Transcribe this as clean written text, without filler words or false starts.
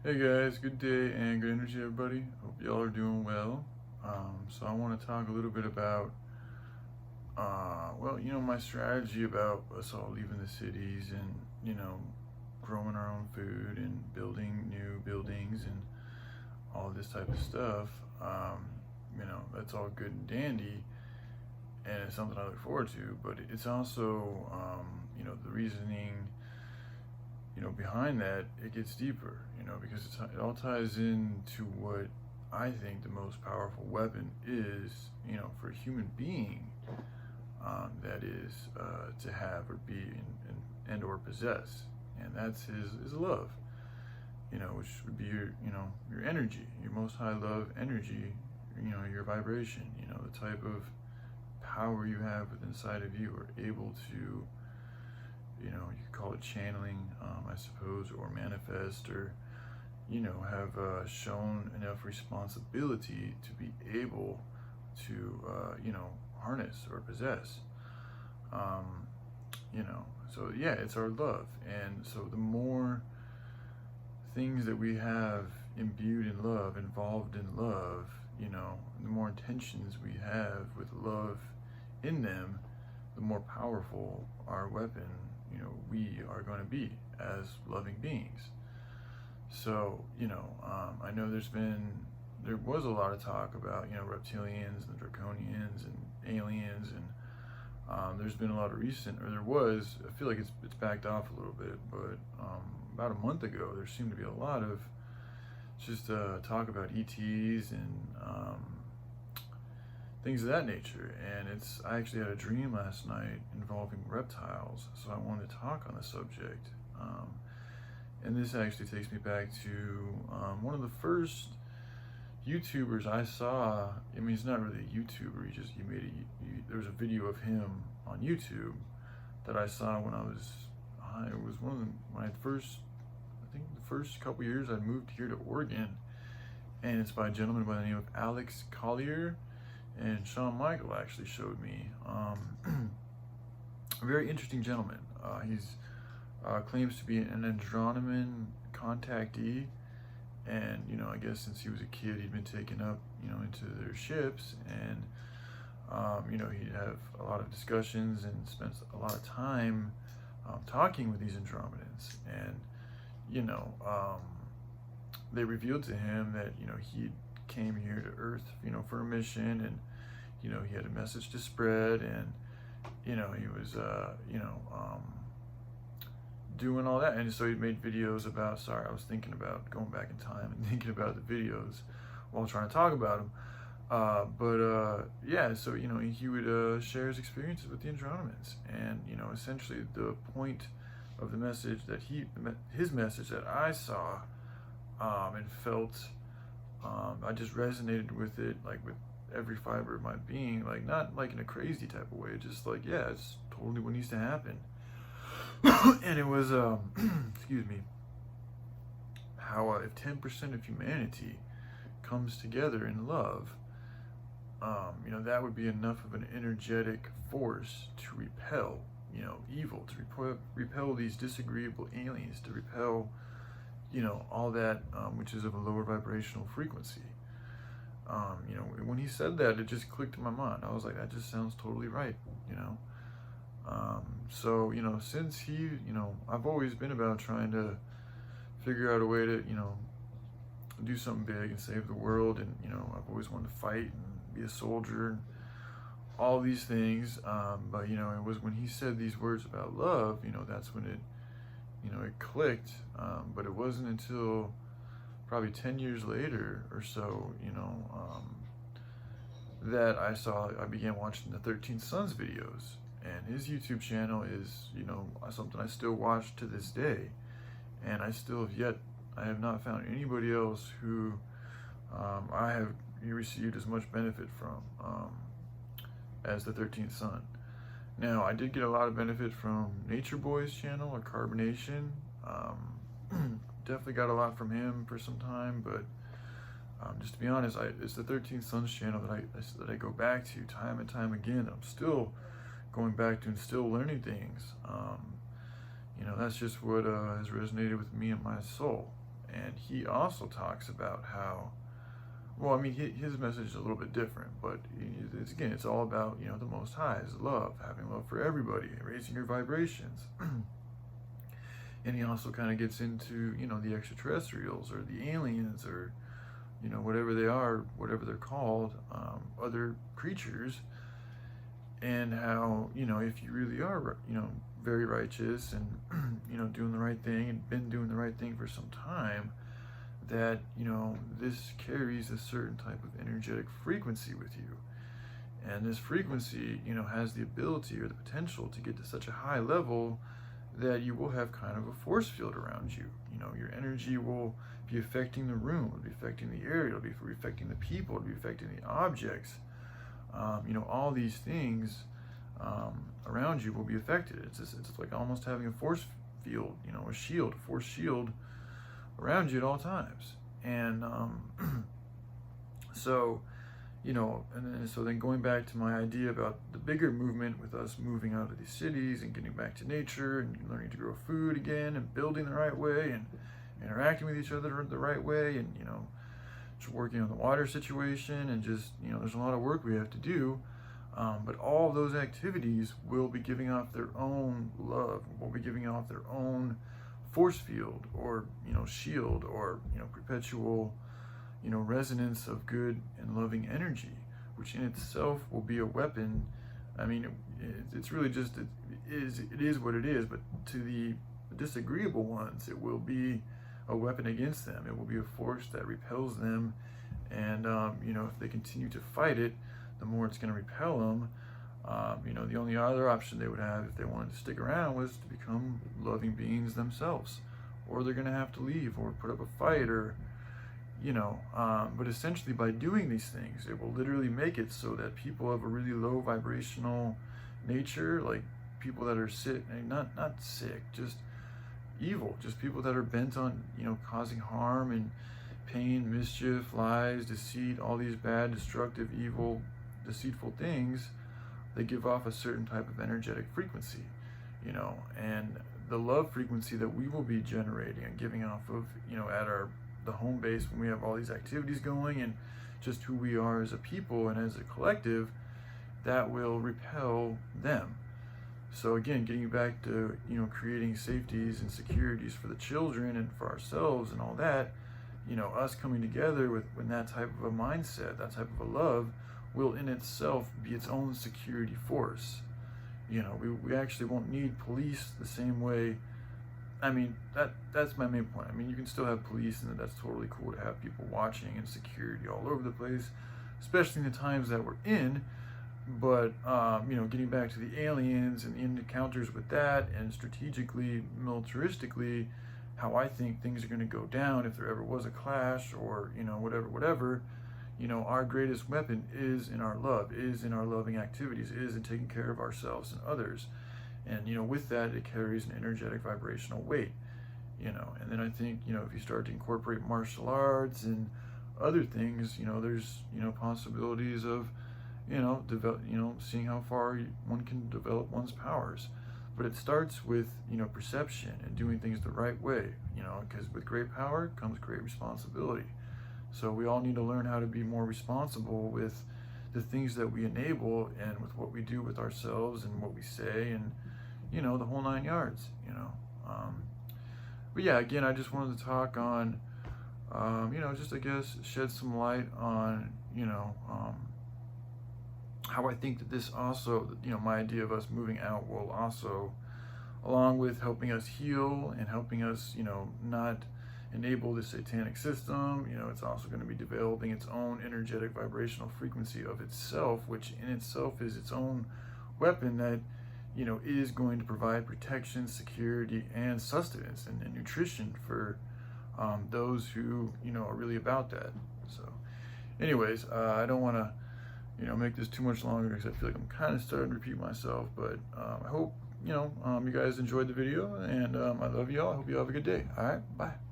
Hey guys, good day and good energy, everybody. Hope y'all are doing well. So I want to talk a little bit about, my strategy about us all leaving the cities and, growing our own food and building new buildings and all this type of stuff. That's all good and dandy, and it's something I look forward to. But it's also, the reasoning behind that, it gets deeper, because it all ties into what I think the most powerful weapon is, for a human being, that is to have or be and or possess, and that's his love, which would be your energy, your most high love energy, your vibration, the type of power you have within inside of you, are able to, you could call it channeling, I suppose, or manifest, or, have shown enough responsibility to be able to, harness or possess. Um, so yeah, it's our love. And so the more things that we have imbued in love, involved in love, the more intentions we have with love in them, the more powerful our weapon, we are going to be as loving beings. So, I know there was a lot of talk about, reptilians and draconians and aliens, and there's been a lot of I feel like it's backed off a little bit, but about a month ago, there seemed to be a lot of just talk about ETs and things of that nature. And I actually had a dream last night involving reptiles, so I wanted to talk on the subject. And this actually takes me back to one of the first YouTubers I saw. I mean, he's not really a YouTuber. There was a video of him on YouTube that I saw when it was when I first, I think the first couple years I moved here to Oregon, and it's by a gentleman by the name of Alex Collier, and Sean Michael actually showed me. A very interesting gentleman. He's claims to be an Andronoman contactee, and I guess since he was a kid, he'd been taken up, into their ships, and he'd have a lot of discussions and spent a lot of time talking with these Andromedans, and they revealed to him that he came here to Earth, for a mission, and he had a message to spread, and he was doing all that. And so he made videos about, sorry, I was thinking about going back in time and thinking about the videos while trying to talk about them. Yeah, so he would share his experiences with the Andromedans, and essentially the point of the message that his message that I saw and felt, I just resonated with it, like with every fiber of my being, like not like in a crazy type of way, just like, yeah, it's totally what needs to happen. And it was, excuse me, how if 10% of humanity comes together in love, that would be enough of an energetic force to repel, evil, to repel these disagreeable aliens, to repel, all that which is of a lower vibrational frequency. When he said that, it just clicked in my mind. I was like, that just sounds totally right, So, since I've always been about trying to figure out a way to, do something big and save the world. And, I've always wanted to fight and be a soldier and all these things. But, it was when he said these words about love, that's when it clicked. But it wasn't until probably 10 years later or so, that I began watching the 13th Sons videos. And his YouTube channel is, something I still watch to this day. And I have not found anybody else who I have received as much benefit from as the 13th Son. Now, I did get a lot of benefit from Nature Boy's channel, or Carbonation. Definitely got a lot from him for some time, but just to be honest, it's the 13th Sons channel that I go back to time and time again. I'm still going back to and still learning things. That's just what has resonated with me and my soul. and he also talks about how, well, I mean, his message is a little bit different, but it's all about, the Most High's love, having love for everybody, raising your vibrations. And he also kind of gets into, the extraterrestrials or the aliens or, whatever they are, whatever they're called, other creatures, and how, if you really are, very righteous and, doing the right thing and been doing the right thing for some time, that, this carries a certain type of energetic frequency with you. And this frequency, has the ability or the potential to get to such a high level that you will have kind of a force field around you. Your energy will be affecting the room, it'll be affecting the area, it'll be affecting the people, it'll be affecting the objects. All these things around you will be affected. It's like almost having a force field, a shield, a force shield around you at all times. And so, so then going back to my idea about the bigger movement with us moving out of these cities and getting back to nature and learning to grow food again and building the right way and interacting with each other the right way, and just working on the water situation, and just there's a lot of work we have to do, but all of those activities will be giving off their own love, will be giving off their own force field or shield or perpetual resonance of good and loving energy, which in itself will be a weapon. I mean, it's really just, it is what it is, but to the disagreeable ones, it will be a weapon against them. It will be a force that repels them, and if they continue to fight it, the more it's going to repel them. The only other option they would have if they wanted to stick around was to become loving beings themselves, or they're going to have to leave or put up a fight, or but essentially by doing these things, it will literally make it so that people of a really low vibrational nature, like people that are sick, not sick, just evil, just people that are bent on causing harm and pain, mischief, lies, deceit, all these bad, destructive, evil, deceitful things, they give off a certain type of energetic frequency, and the love frequency that we will be generating and giving off of, at the home base when we have all these activities going, and just who we are as a people and as a collective, that will repel them. So again, getting back to creating safeties and securities for the children and for ourselves and all that, us coming together with that type of a mindset, that type of a love, will in itself be its own security force. We actually won't need police the same way. I mean, that's my main point. I mean, you can still have police, and that's totally cool to have people watching and security all over the place, especially in the times that we're in. But getting back to the aliens and the encounters with that, and strategically, militaristically, how I think things are going to go down if there ever was a clash, or whatever. Our greatest weapon is in our love, is in our loving activities, is in taking care of ourselves and others. And with that, it carries an energetic vibrational weight. And then I think if you start to incorporate martial arts and other things, there's possibilities of seeing how far one can develop one's powers. But it starts with perception and doing things the right way. Because with great power comes great responsibility. So we all need to learn how to be more responsible with the things that we enable, and with what we do with ourselves and what we say, and the whole 9 yards. But yeah, again, I just wanted to talk on just I guess shed some light on how I think that this also, my idea of us moving out will also, along with helping us heal and helping us not enable the satanic system, it's also going to be developing its own energetic vibrational frequency of itself, which in itself is its own weapon that is going to provide protection, security, and sustenance and nutrition for those who are really about that. So anyways, I don't want to make this too much longer, because I feel like I'm kind of starting to repeat myself, but I hope you guys enjoyed the video, and I love you all. I hope you have a good day. All right, bye.